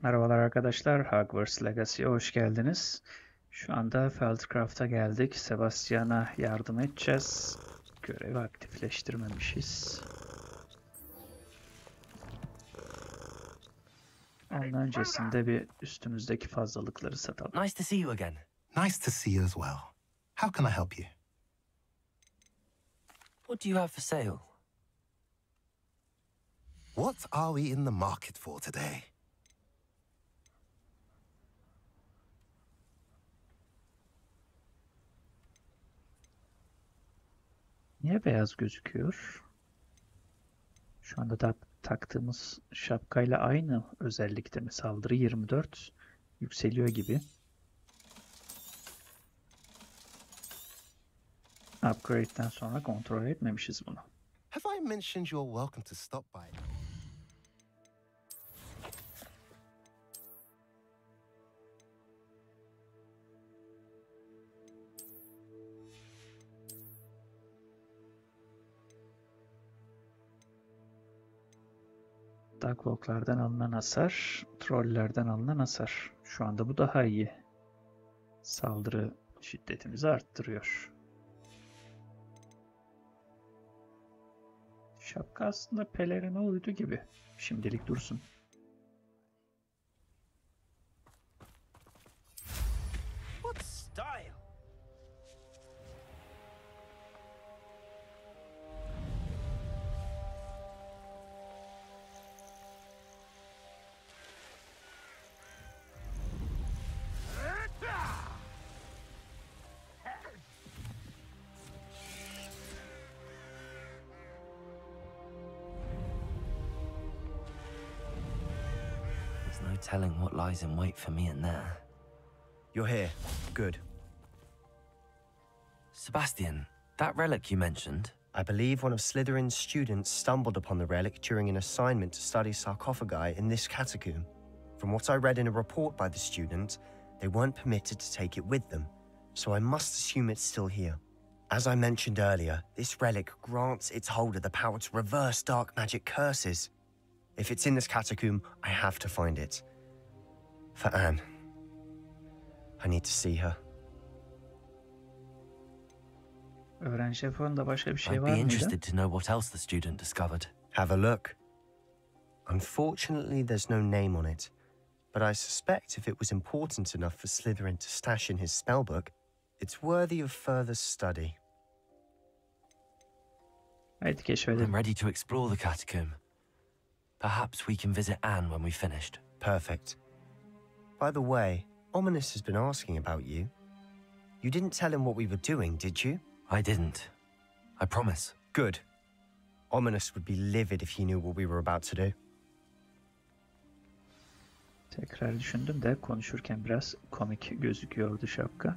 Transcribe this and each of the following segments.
Merhabalar arkadaşlar, Hogwarts Legacy'ye hoş geldiniz. Şu anda Feldcroft'a geldik. Sebastian'a yardım edeceğiz. Görevi aktifleştirmemişiz. Onun öncesinde bir üstümüzdeki fazlalıkları satalım. Nice to see you again. Nice to see you as well. How can I help you? What do you have for sale? What are we in the market for today? Niye beyaz gözüküyor? Şu anda taktığımız şapkayla aynı özellikte mi? Saldırı 24 yükseliyor gibi. Upgrade'den sonra kontrol etmemişiz bunu. Have I mentioned you're welcome to stop by? Darkwalk'lardan alınan hasar, trollerden alınan hasar. Şu anda bu daha iyi. Saldırı şiddetimizi arttırıyor. Şapka aslında pelerine uydu gibi. Şimdilik dursun. What style? There's no telling what lies in wait for me in there. You're here. Good. Sebastian, that relic you mentioned, I believe one of Slytherin's students stumbled upon the relic during an assignment to study sarcophagi in this catacomb. From what I read in a report by the student, they weren't permitted to take it with them, so I must assume it's still here. As I mentioned earlier, this relic grants its holder the power to reverse dark magic curses. If it's in this catacomb, I have to find it. For Anne. I need to see her. Öğrenci raporunda başka bir şey I'd var be mıydı? interested to know what else the student discovered. Have a look. Unfortunately, there's no name on it, but I suspect if it was important enough for Slytherin to stash in his spellbook, it's worthy of further study. Haydi keşfedelim. I'm ready to explore the catacomb. Perhaps we can visit Anne when we've finished. Perfect. By the way, Ominous has been asking about you. You didn't tell him what we were doing, did you? I didn't. I promise. Good. Ominous would be livid if he knew what we were about to do. Tekrar düşündüm de konuşurken biraz komik gözüküyordu şapka.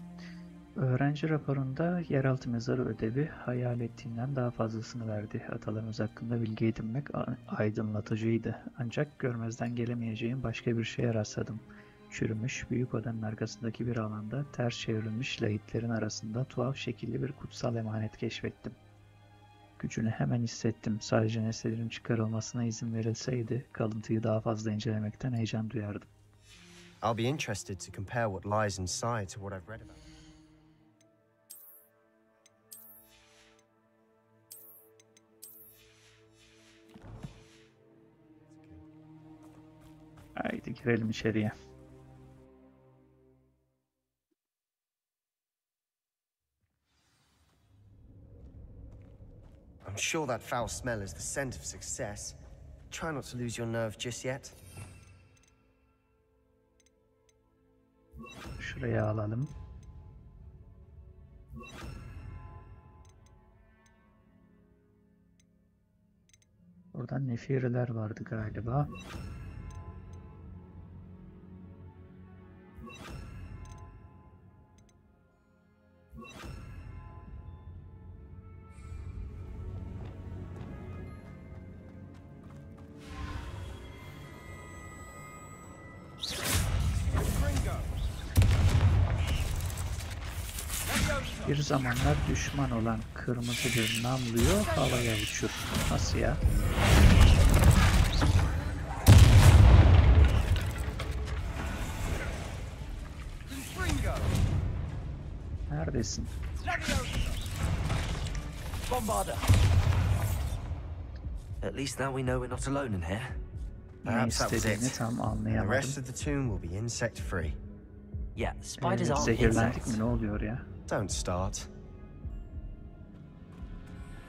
Öğrenci raporunda yeraltı mezarı ödevi hayal ettiğinden daha fazlasını verdi. Atalarımız hakkında bilgi edinmek aydınlatıcıydı. Ancak görmezden gelemeyeceğim başka bir şeye rastladım. Çürümüş, büyük odanın arkasındaki bir alanda ters çevrilmiş lahitlerin arasında tuhaf şekilli bir kutsal emanet keşfettim. Gücünü hemen hissettim. Sadece nesnelerin çıkarılmasına izin verilseydi kalıntıyı daha fazla incelemekten heyecan duyardım. I'll be interested to compare what lies inside to what I've read about. Haydi girelim içeriye. I'm sure that foul smell is the scent of success. Try not to lose your nerve just yet. Şuraya alalım. Oradan nefiriler vardı galiba. Bir zamanlar düşman olan kırmızı bir namluyu havaya uçur. Nasıl ya? Neredesin? Bombarder. At least now we know we're not alone in here. Ne Perhaps that was istediğini it. tam And the rest anlayamadım. of the tomb will be insect free. Yeah, spiders aren't Zehirlendik insects. mi? Ne oluyor ya? Don't start.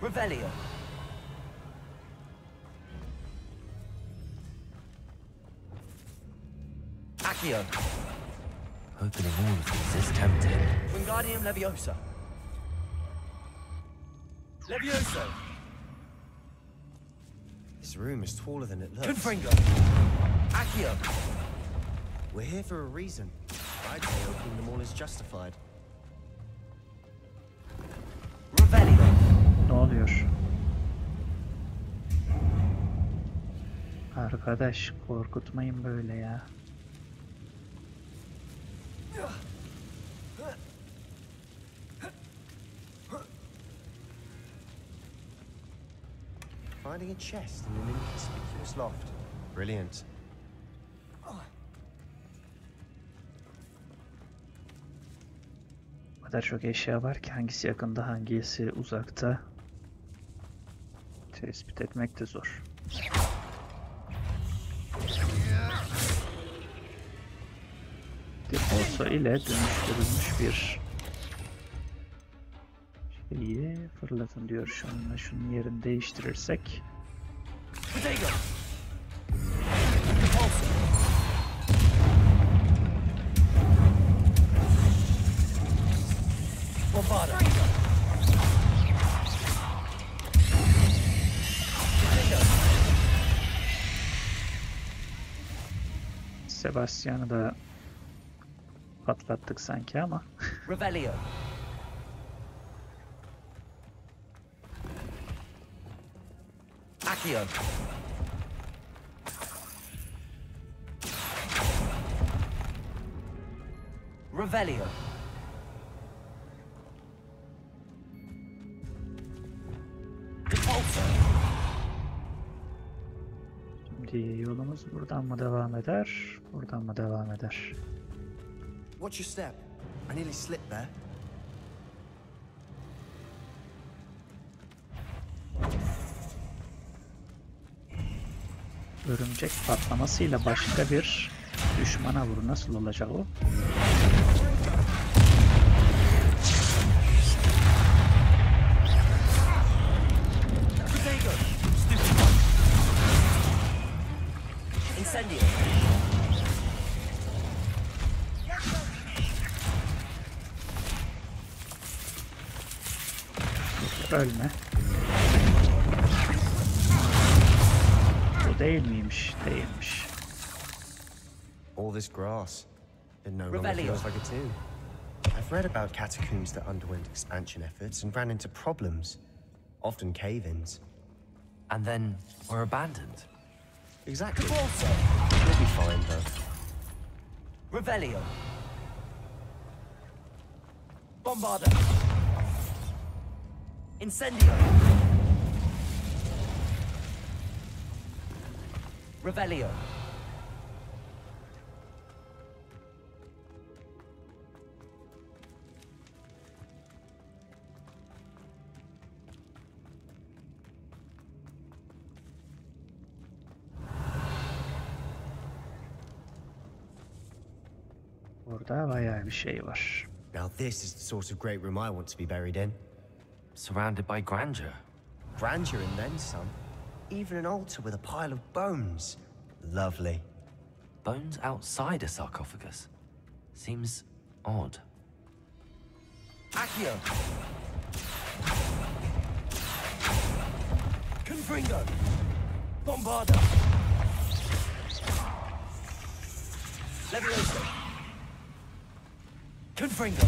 Revelio. Accio. Opening all of these is tempting. Wingardium Leviosa. Levioso. This room is taller than it looks. Confringo. Accio. We're here for a reason. I'd say opening them all is justified. Revelio. Ne oluyor? Arkadaş korkutmayın böyle ya. Finding a chest in an inconspicuous loft. Brilliant. O kadar çok eşya var ki hangisi yakında hangisi uzakta tespit etmek de zor. Deposo ile dönüştürülmüş bir şeyi fırlatın diyor. Şununla şunun yerini değiştirirsek. Protego. Bombarda. Sebastian'ı da patlattık sanki ama. Revelio. Accio. Revelio. Depulso. Şimdi yolumuz buradan mı devam eder, buradan mı devam eder? Watch your step. I nearly slipped there. Örümcek patlamasıyla başka bir düşmana vur. Nasıl olacak o? Protego. Incendio. Ölme. Bu değil miymiş? Değilmiş. All this grass. It no longer Revelio. feels like a tomb. I've read about catacombs that underwent expansion efforts and ran into problems. Often cave-ins. And then were abandoned. Exactly. Depulso. We'll be fine though. Revelio. Bombarda. Incendio. Revelio. Burada bayağı bir şey var. Now this is the sort of great room I want to be buried in. Surrounded by grandeur. Grandeur and then some. Even an altar with a pile of bones. Lovely. Bones outside a sarcophagus. Seems odd. Accio. Confringo. Bombarda. Levioso. Confringo.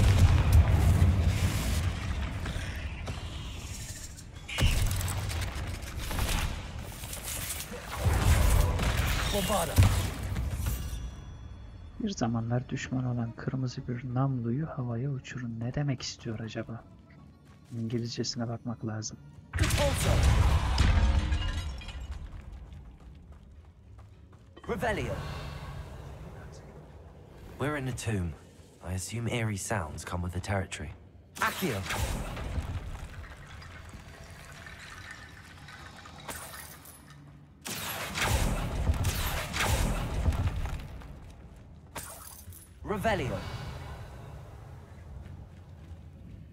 Bombarda. Bir zamanlar düşman olan kırmızı bir namluyu havaya uçurun. Ne demek istiyor acaba? İngilizcesine bakmak lazım. Repulso. Revelio. We're in a tomb. I assume eerie sounds come with the territory. Accio. Revelio.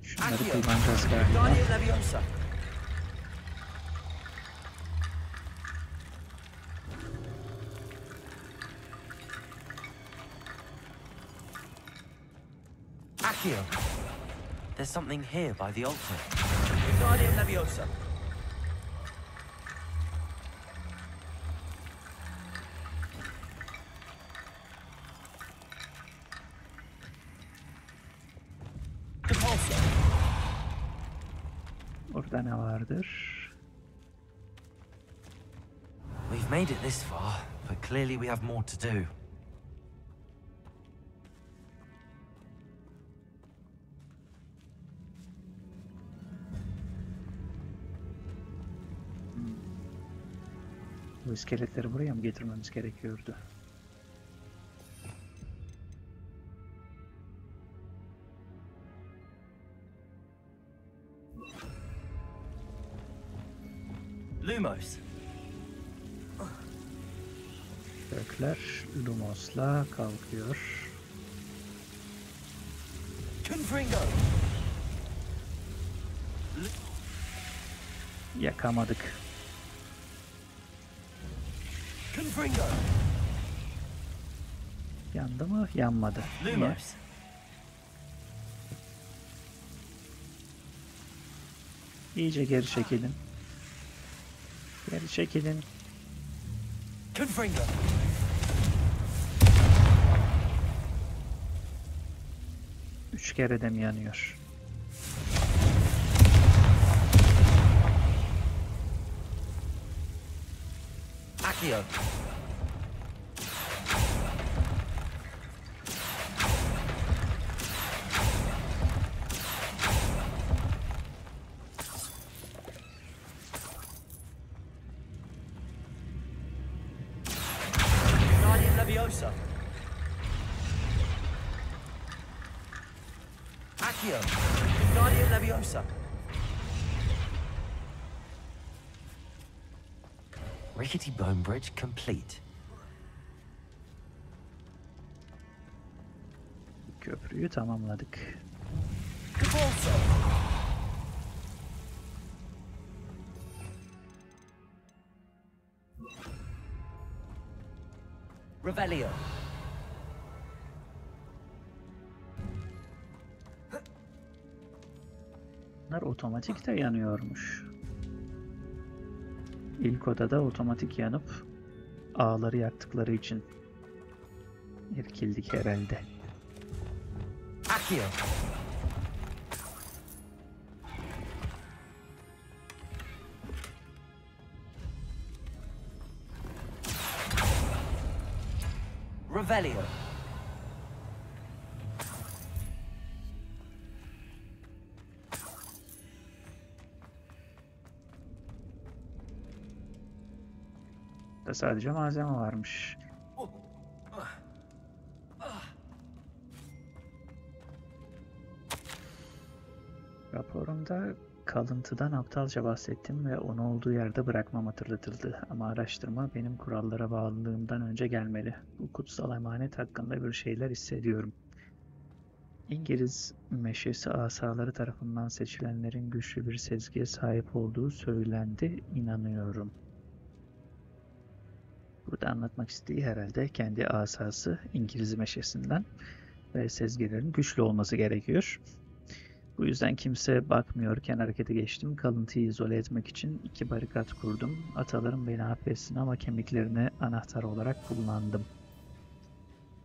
Şunları kullanacağız galiba. Guardian Leviosa. Accio. There's something here by the altar. Guardian Leviosa. Repulsor. Orada ne vardır? We've made it this far, but clearly we have more to do. Bu iskeletleri buraya mı getirmemiz gerekiyordu? Lumos. Gökler Lumos'la kalkıyor. Confringo. Yakamadık. Confringo. Yandı mı? Yanmadı. Niye? Lumos. İyice geri çekilin. Geri çekilin. Confringo. Üç kere de mi yanıyor? Accio. Guardian Leviosa. Accio. Guardian Leviosa. Rickety bone bridge complete. Köprüyü tamamladık. Repulsor. Revelio. Bunlar otomatik de yanıyormuş. İlk odada otomatik yanıp ağları yaktıkları için irkildik herhalde. Accio. Revelio. Da sadece malzeme varmış. Raporumda kalıntıdan aptalca bahsettim ve onu olduğu yerde bırakmam hatırlatıldı. Ama araştırma benim kurallara bağlılığımdan önce gelmeli. Bu kutsal emanet hakkında bir şeyler hissediyorum. İngiliz meşesi asaları tarafından seçilenlerin güçlü bir sezgiye sahip olduğu söylendi, inanıyorum. Burada anlatmak istediği herhalde kendi asası İngiliz meşesinden ve sezgilerin güçlü olması gerekiyor. Bu yüzden kimse bakmıyorken harekete geçtim. Kalıntıyı izole etmek için 2 barikat kurdum. Atalarım beni affetsin ama kemiklerini anahtar olarak kullandım.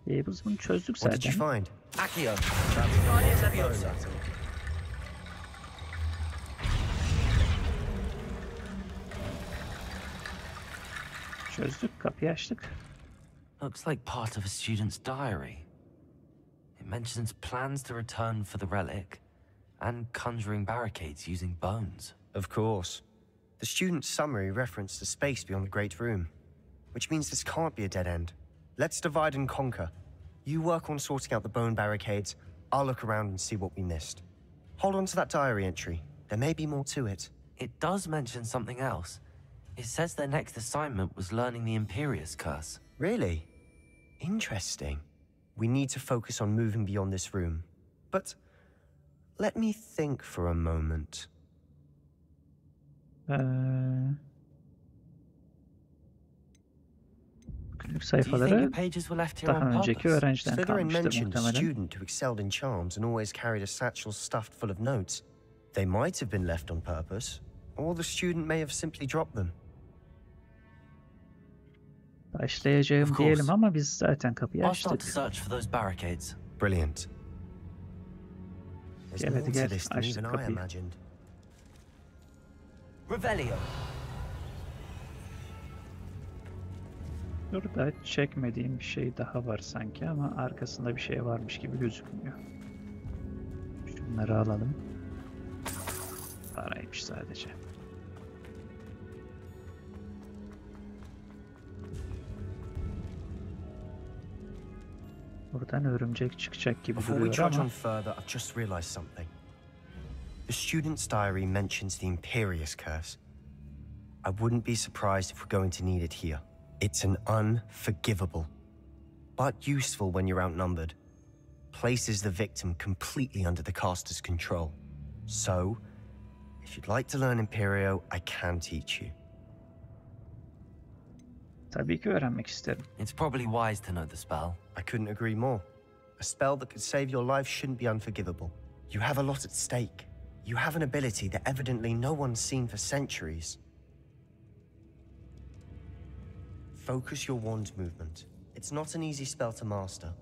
Biz bunu çözdük What did you zaten. find? Accio. Guardian Leviosa. Çözdük, kapıyı açtık. Looks like part of a student's diary. It mentions plans to return for the relic and conjuring barricades using bones. Of course. The student's summary referenced a space beyond the Great Room, which means this can't be a dead end. Let's divide and conquer. You work on sorting out the bone barricades. I'll look around and see what we missed. Hold on to that diary entry. There may be more to it. It does mention something else. It says their next assignment was learning the Imperius Curse. Really? Interesting. We need to focus on moving beyond this room. But let me think for a moment. Günlük Do you think sayfaları the pages were left here daha on önceki purpose? öğrenciden Slytherin kalmıştır mentioned a muhtemelen. student who excelled in charms and always carried a satchel stuffed full of notes. They might have been left on purpose, or the student may have simply dropped them. Başlayacağım Of course. diyelim ama biz zaten kapıyı I'll start to açtık. search for those barricades. Brilliant. There's Gel more hadi to gel, this than açtık even I kapıyı. imagined. Revelio. Burada çekmediğim bir şey daha var sanki ama arkasında bir şey varmış gibi gözükmüyor. Şunları alalım. Paraymış sadece. Buradan örümcek çıkacak gibi Before we duruyor trudge ama on further, I've just realized something. The student's diary mentions the Imperius Curse. I wouldn't be surprised if we're going to need it here. It's an unforgivable, but useful when you're outnumbered. Places the victim completely under the caster's control. So, if you'd like to learn Imperio, I can teach you. tabii ki öğrenmek isterim. It's probably wise to know the spell. I couldn't agree more. A spell that could save your life shouldn't be unforgivable. You have a lot at stake. You have an ability that evidently no one's seen for centuries. Focus your wand movement. It's not an easy spell to master.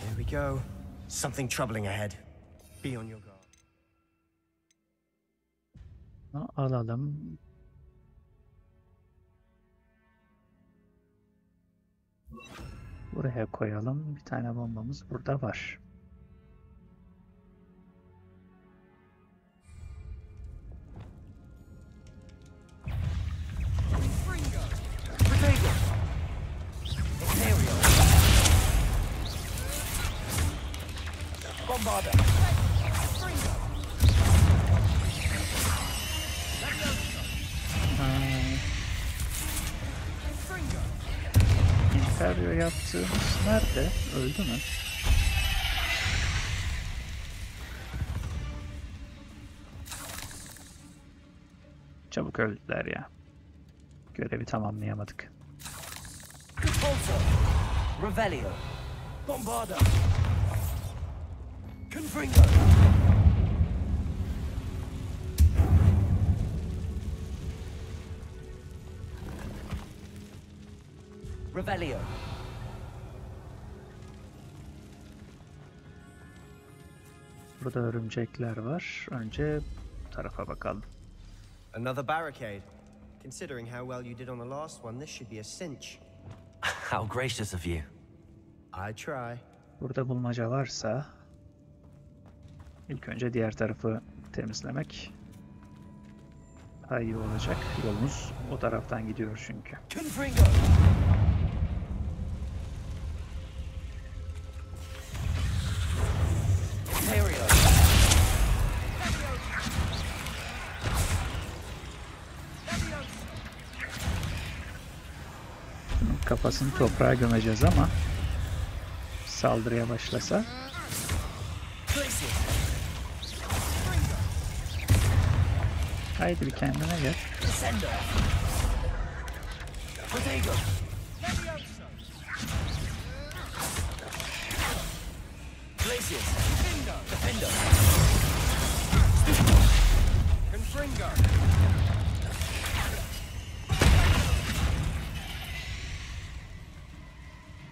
Here we go. Something troubling ahead. Be on your guard. Bunu alalım. Buraya koyalım. Bir tane bombamız burada var. Imperio yaptığımız nerede? Öldü mü? Çabuk öldüler ya. Görevi tamamlayamadık. Repulsor. Revelio. Bombarda. Confringo. Revelio. Burada örümcekler var. Önce bu tarafa bakalım. Another barricade. Considering how well you did on the last one, this should be a cinch. How gracious of you. I try. Burada bulmaca varsa ilk önce diğer tarafı temizlemek daha iyi olacak. Yolumuz o taraftan gidiyor çünkü. Confringo. Imperio. Bunun kafasını toprağa gömeceğiz ama saldırıya başlasa haydi bir kendine gel.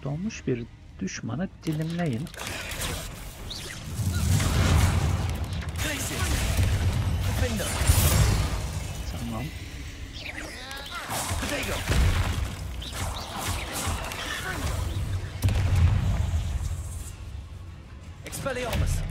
Donmuş bir düşmanı dilimleyin. Tamam. Expelliarmus.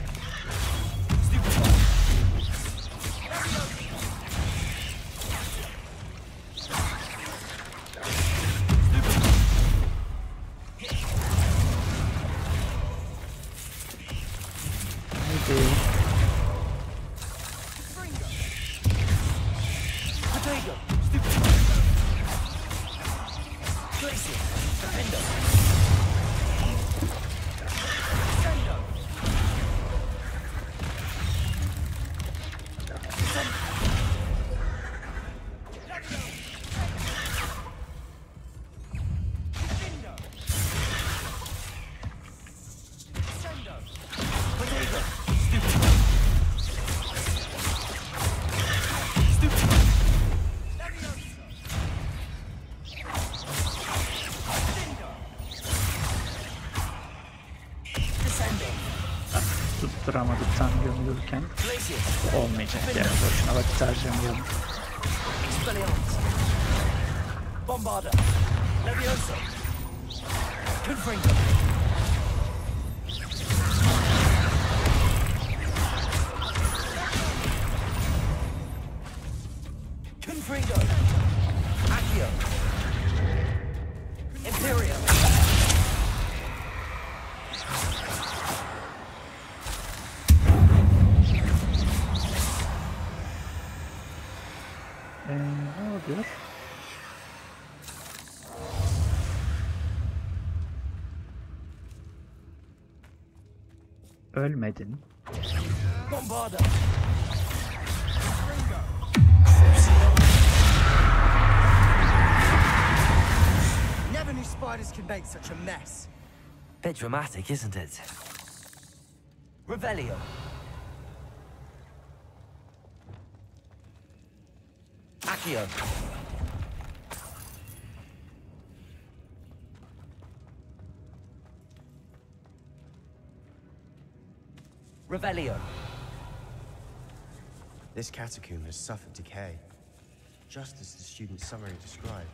Tutturamadık tam gömülürken. Olmayacak yani, boşuna vakit harcamayalım. Bombarda. Leviosa. Confringo. Confringo. Accio. Imperial. Ne oluyor? Ölmedin. Bombarda. Never knew spiders could make such a mess. Bit dramatic, isn't it? Revelio. Accio. Revelio. This catacomb has suffered decay, just as the student's summary described.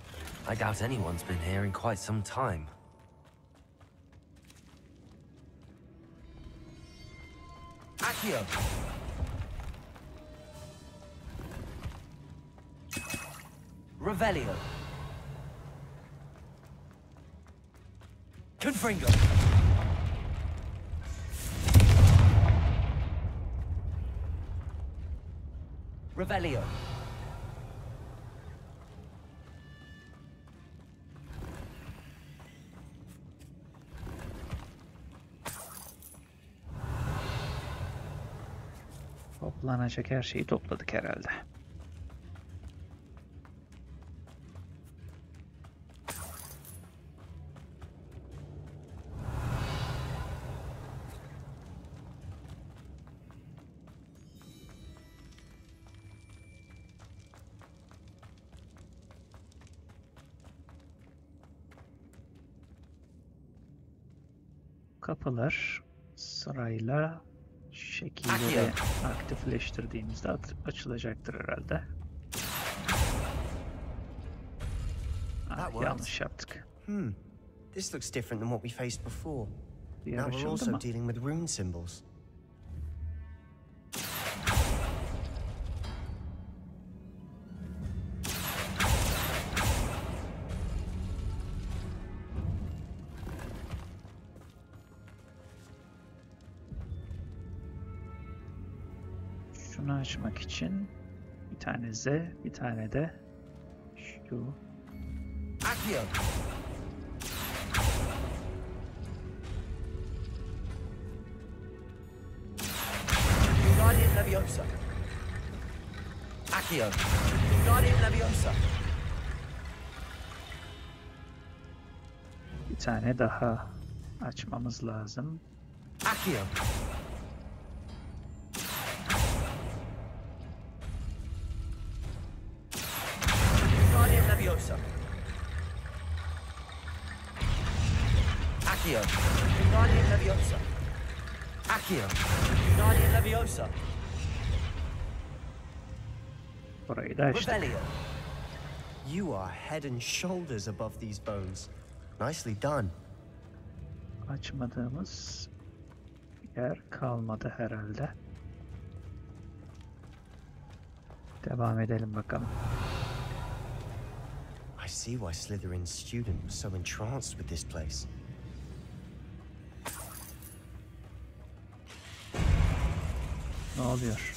I doubt anyone's been here in quite some time. Accio. Revelio. Confringo. Revelio. Toplanacak her şeyi topladık herhalde. Kapılar sırayla şekilleri aktifleştirdiğimizde açılacaktır herhalde. Yanlış yaptık. This looks different than what we faced before. Diğer Now we're açıldı also mı? dealing with rune symbols. Şunu açmak için bir tane Z, bir tane de şu. Accio. Guardian Leviosa. Accio. Guardian Leviosa. Bir tane daha açmamız lazım. Accio. Guardian Leviosa. Accio. Guardian Leviosa. Accio. Guardian Leviosa. Burayı da açtık. Revelio. You are head and shoulders above these bones. Nicely done. Açmadığımız yer kalmadı herhalde. Devam edelim bakalım. I see why Slytherin's student was so entranced with this place. Ne oluyor?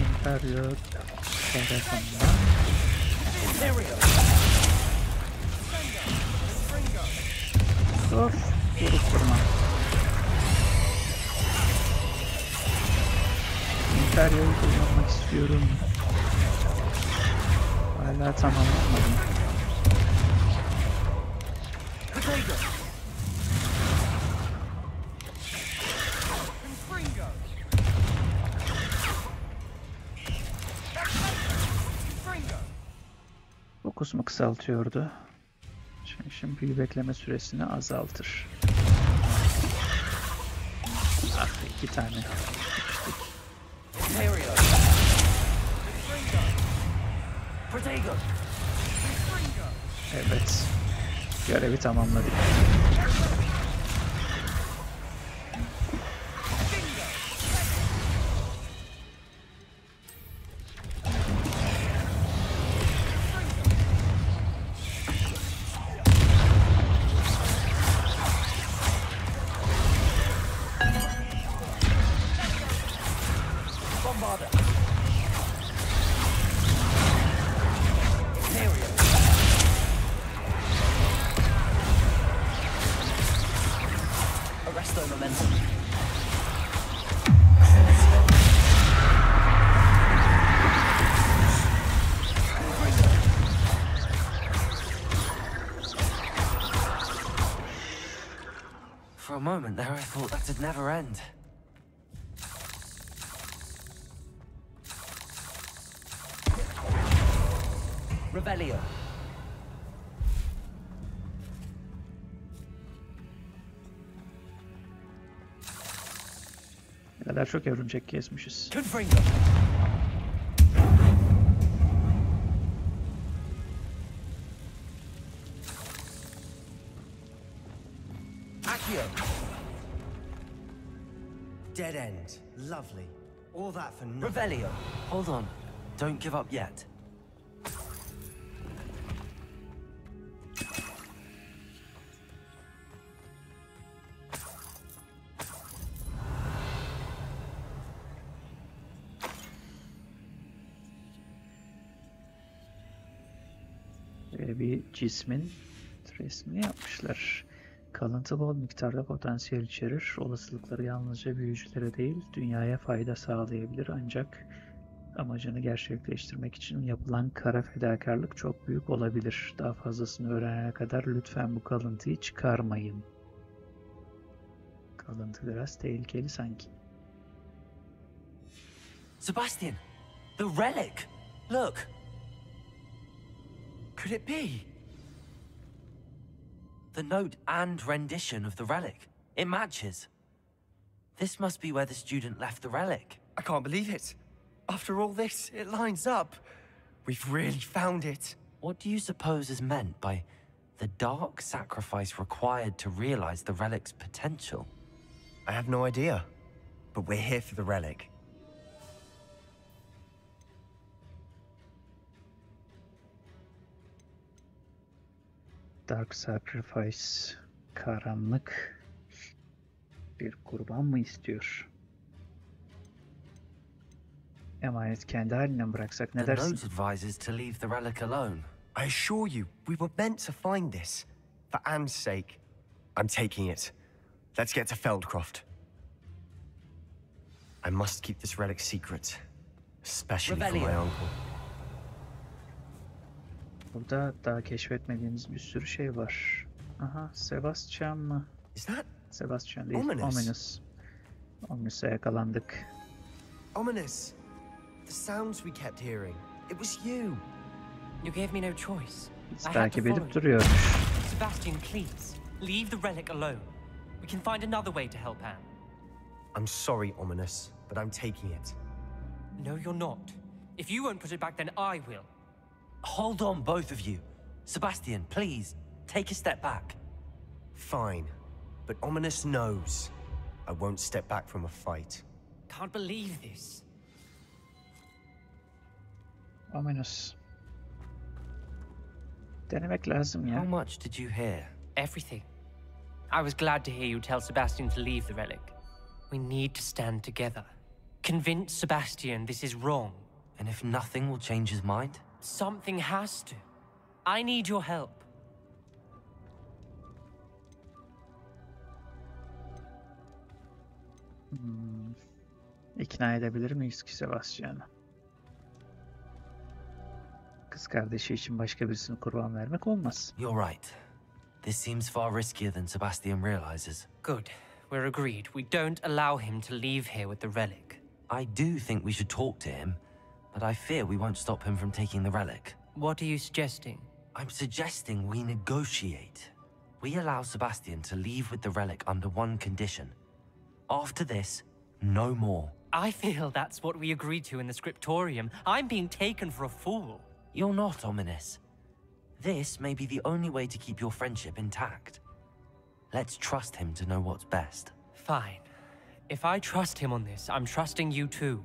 Imperio tarafından of vurup durma. Imperio'yu kullanmak istiyorum. Hala tamamlanmadım. Fokusumu kısaltıyordu. Şimdi büyü bekleme süresini azaltır. Ah, 2 tane. Evet. Görevi tamamladık. For a moment there, I thought that'd never end. Revelio. Ne kadar çok örümcek kesmişiz. Confringo. Dead end. Lovely. All that for nothing. Revelio. Hold on. Don't give up yet. Bir cismin resmini yapmışlar. Kalıntı bol miktarda potansiyel içerir. Olasılıkları yalnızca büyücülere değil, dünyaya fayda sağlayabilir. Ancak amacını gerçekleştirmek için yapılan kara fedakarlık çok büyük olabilir. Daha fazlasını öğrenene kadar lütfen bu kalıntıyı çıkarmayın. Kalıntı biraz tehlikeli sanki. Sebastian, the relic. Look. Could it be? The note and rendition of the relic. It matches. This must be where the student left the relic. I can't believe it. After all this, it lines up. We've really found it. What do you suppose is meant by the dark sacrifice required to realize the relic's potential? I have no idea, but we're here for the relic. Dark Sacrifice, karanlık bir kurban mı istiyor? Emanet kendi haline mi bıraksak ne The dersin? note advises to leave the relic alone. I assure you, we were meant to find this. For Anne's sake. I'm taking it. Let's get to Feldcroft. I must keep this relic secret. Especially from my uncle. Burada daha keşfetmediğimiz bir sürü şey var. Aha, Sebastian mı? Is that Sebastian değil, ominous? Ominous. Ominus'a yakalandık. ominous? The sounds we kept hearing. It was you. You gave me no choice. Biz I had to takip follow edip you. duruyormuş. Sebastian, please, leave the relic alone. We can find another way to help Anne. I'm sorry, ominous, but I'm taking it. No, you're not. If you won't put it back, then I will. Hold on, both of you. Sebastian, please, take a step back. Fine, but ominous knows I won't step back from a fight. Can't believe this. Ominous. Denemek lazım ya. How much did you hear? Everything. I was glad to hear you tell Sebastian to leave the relic. We need to stand together. Convince Sebastian this is wrong. And if nothing will change his mind? Something has to. I need your help. İkna edebilir miyiz ki Sebastian'ı? Kız kardeşi için başka birisini kurban vermek olmaz. You're right. This seems far riskier than Sebastian realizes. Good. We're agreed. We don't allow him to leave here with the relic. I do think we should talk to him, but I fear we won't stop him from taking the relic. What are you suggesting? I'm suggesting we negotiate. We allow Sebastian to leave with the relic under one condition. After this, no more. I feel that's what we agreed to in the scriptorium. I'm being taken for a fool. You're not, Ominous. This may be the only way to keep your friendship intact. Let's trust him to know what's best. Fine. If I trust him on this, I'm trusting you too.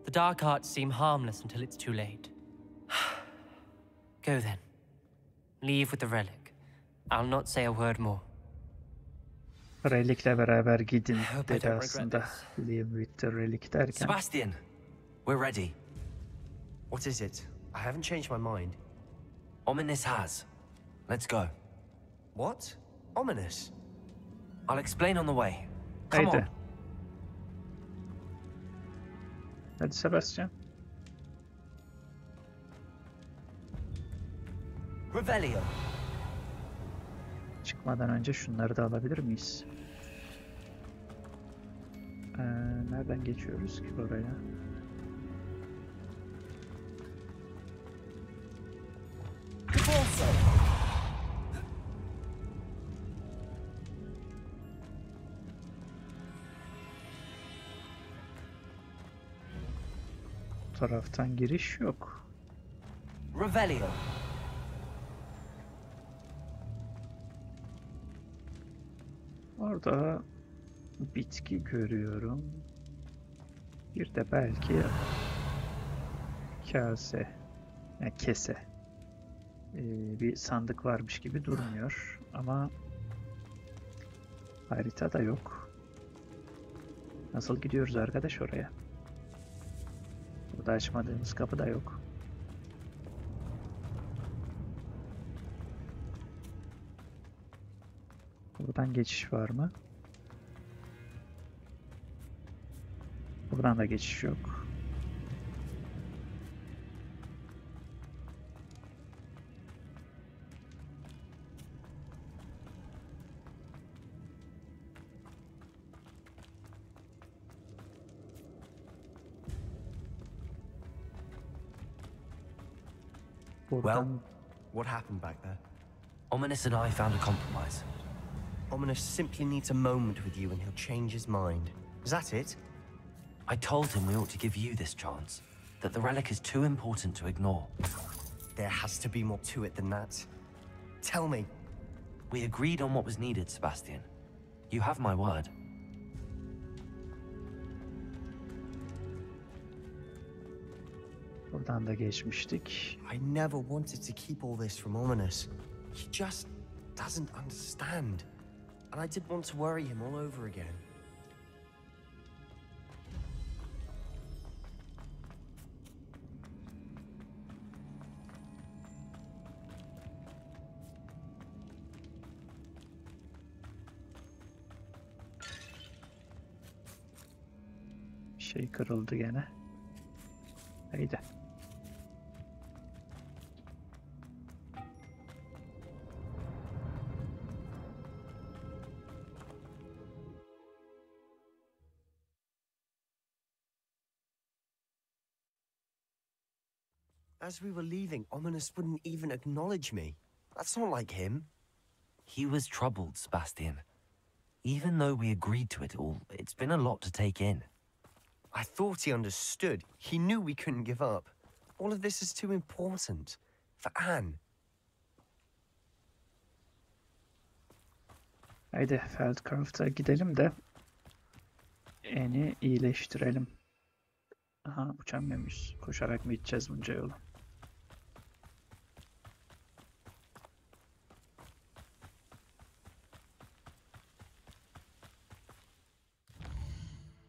The dark arts seem harmless until it's too late. Go then. Leave with the relic. I'll not say a word more. Relik'le beraber gidin hope I dedi don't regret aslında. this. Leave with the Relic derken. Sebastian, we're ready. What is it? I haven't changed my mind. Ominous has. Let's go. What? Ominous? I'll explain on the way. Come Haydi. on. Hadi Sebastian. Revelio. Çıkmadan önce şunları da alabilir miyiz? Nereden geçiyoruz ki oraya? Bu taraftan giriş yok. Revelio. Orada bitki görüyorum. Bir de belki kase, yani kese. Bir sandık varmış gibi durmuyor ama harita da yok. Nasıl gidiyoruz arkadaş oraya? Burada açmadığımız kapı da yok. Buradan geçiş var mı? Buradan da geçiş yok. Buradan What happened back there? Ominous and I found a compromise. Ominous simply needs a moment with you and he'll change his mind. Is that it? I told him we ought to give you this chance, that the relic is too important to ignore. There has to be more to it than that. Tell me. We agreed on what was needed, Sebastian. You have my word. buradan da geçmiştik. I never wanted to keep all this from Ominous. He just doesn't understand. And I didn't want to worry him all over again. Şey kırıldı gene. Haydi. As we were leaving, Ominous wouldn't even acknowledge me. That's not like him. He was troubled, Sebastian. Even though we agreed to it all, it's been a lot to take in. I thought he understood. He knew we couldn't give up. All of this is too important. For Anne. Haydi Feldcroft'a gidelim de Eni iyileştirelim. Aha, uçamıyor muyuz? Koşarak mı gideceğiz bunca yolu?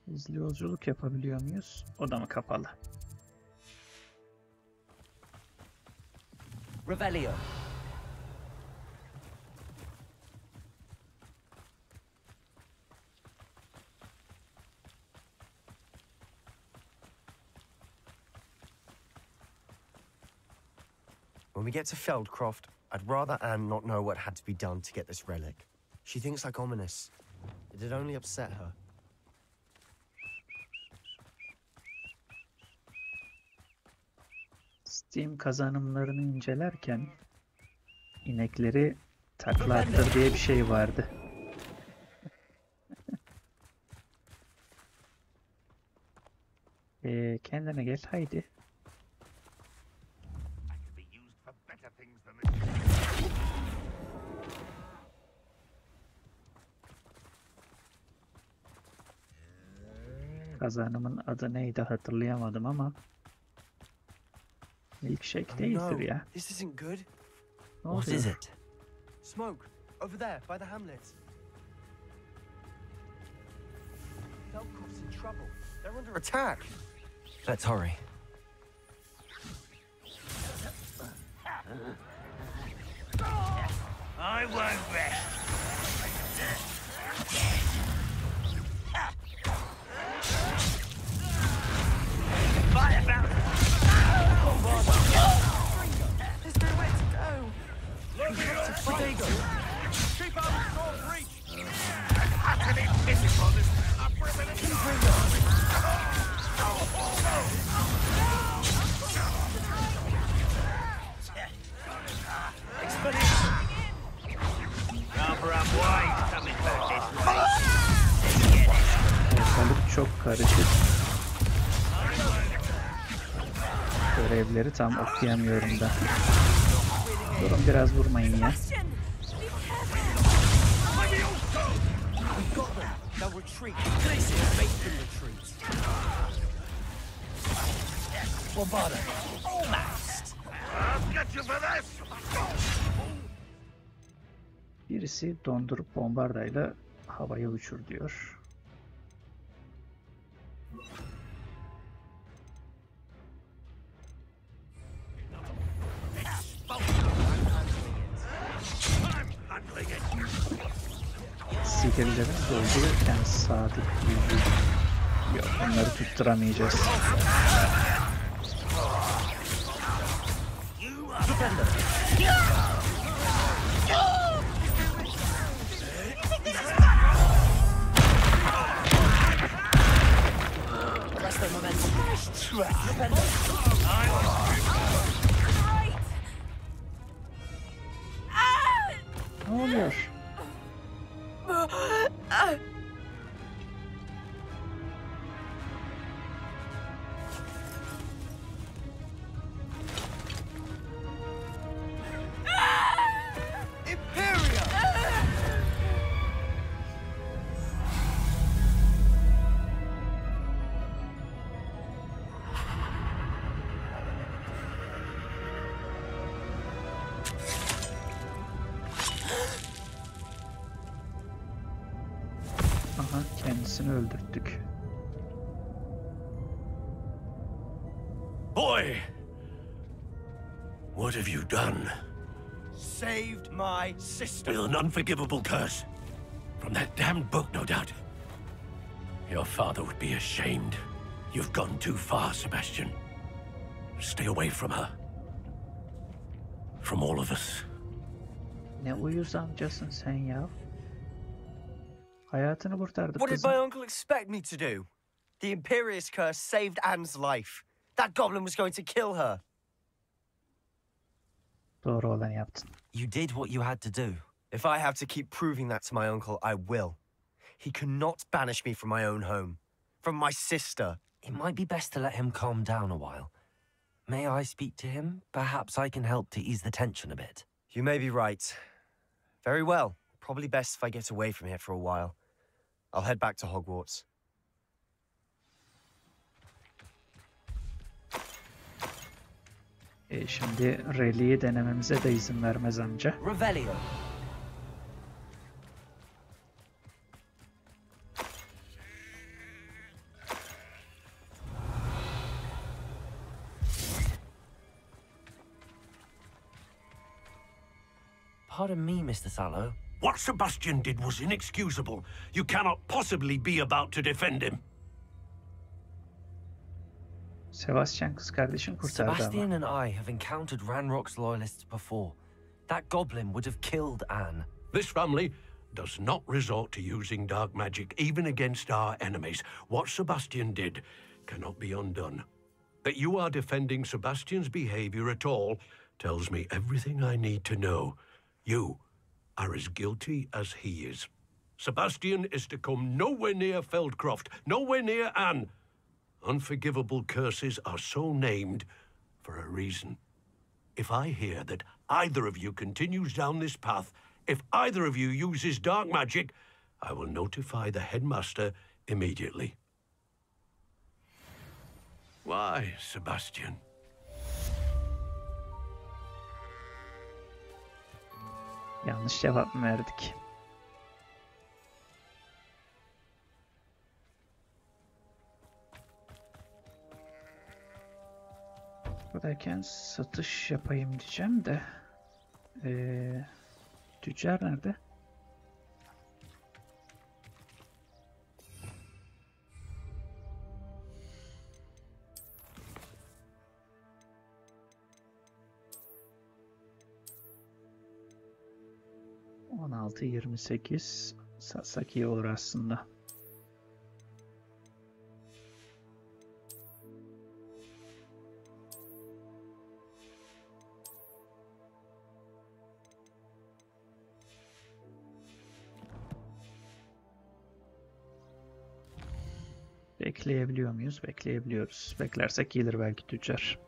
Hızlı yolculuk yapabiliyor muyuz? O da mı kapalı? Revelio. When we get to Feldcroft, I'd rather Anne not know what had to be done to get this relic. She thinks like ominous. It'd only upset her. Steam kazanımlarını incelerken inekleri takla attır diye bir şey vardı. Kendine gel haydi. Kazanımın adı neydi hatırlayamadım ama milkshake değildir ya. This isn't good. Ne What oluyor? is it? Smoke, over there, by the hamlet. Feldcroft's in trouble. They're under attack. Let's hurry. I won't rest. Fight about. There's nowhere to go. Look at your feet. Keep out of short reach. Utterly physical, this Ortalık çok karışık. Görevleri tam okuyamıyorum da. Durun biraz vurmayın ya. They'll retreat. This is make them retreat. Bombarda. Almost. I'll get you for this. Birisi dondurup bombardayla havaya uçur diyor. Sihirlerin doldururken sadık yüzü. Yok, onları tutturamayacağız. Ne oluyor? Aha, kendisini öldürttük. Boy, what have you done? Saved my sister. With an unforgivable curse. From that damned book, no doubt. Your father would be ashamed. You've gone too far, Sebastian. Stay away from her. From all of us. Ne uyuz amcasın sen ya. Hayatını kurtardık What did kızım. my uncle expect me to do? The Imperious curse saved Anne's life. That goblin was going to kill her. Doğru olanı yaptın. You did what you had to do. If I have to keep proving that to my uncle, I will. He cannot banish me from my own home. From my sister. It might be best to let him calm down a while. May I speak to him? Perhaps I can help to ease the tension a bit. You may be right. Very well. Probably best if I get away from here for a while. I'll head back to Hogwarts. Şimdi rally'yi denememize de izin vermez amca. Revelio. Pardon me, Mr. Sallow. What Sebastian did was inexcusable. You cannot possibly be about to defend him. Sebastian kız kardeşin kurtardı Sebastian ama. and I have encountered Ranrock's loyalists before. That goblin would have killed Anne. This family does not resort to using dark magic even against our enemies. What Sebastian did cannot be undone. That you are defending Sebastian's behavior at all tells me everything I need to know. You are as guilty as he is. Sebastian is to come nowhere near Feldcroft, nowhere near Anne. Unforgivable curses are so named for a reason. If I hear that either of you continues down this path, if either of you uses dark magic, I will notify the headmaster immediately. Why, Sebastian? Yanlış cevap mı verdik? Buradayken satış yapayım diyeceğim de tüccar nerede? ...16-28 Sasaki'ye uğrar aslında. Bekleyebiliyor muyuz? Bekleyebiliyoruz. Beklersek gelir belki tüccar.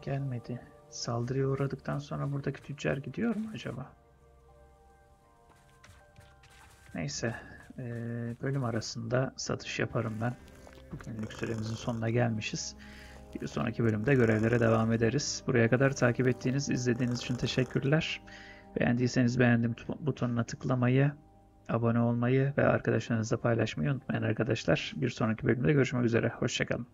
Gelmedi. Saldırıya uğradıktan sonra buradaki tüccar gidiyor mu acaba? Neyse. Bölüm arasında satış yaparım ben. Bugünlük süremizin sonuna gelmişiz. Bir sonraki bölümde görevlere devam ederiz. Buraya kadar takip ettiğiniz, izlediğiniz için teşekkürler. Beğendiyseniz beğendim butonuna tıklamayı, abone olmayı ve arkadaşlarınızla paylaşmayı unutmayın arkadaşlar. Bir sonraki bölümde görüşmek üzere. Hoşça kalın.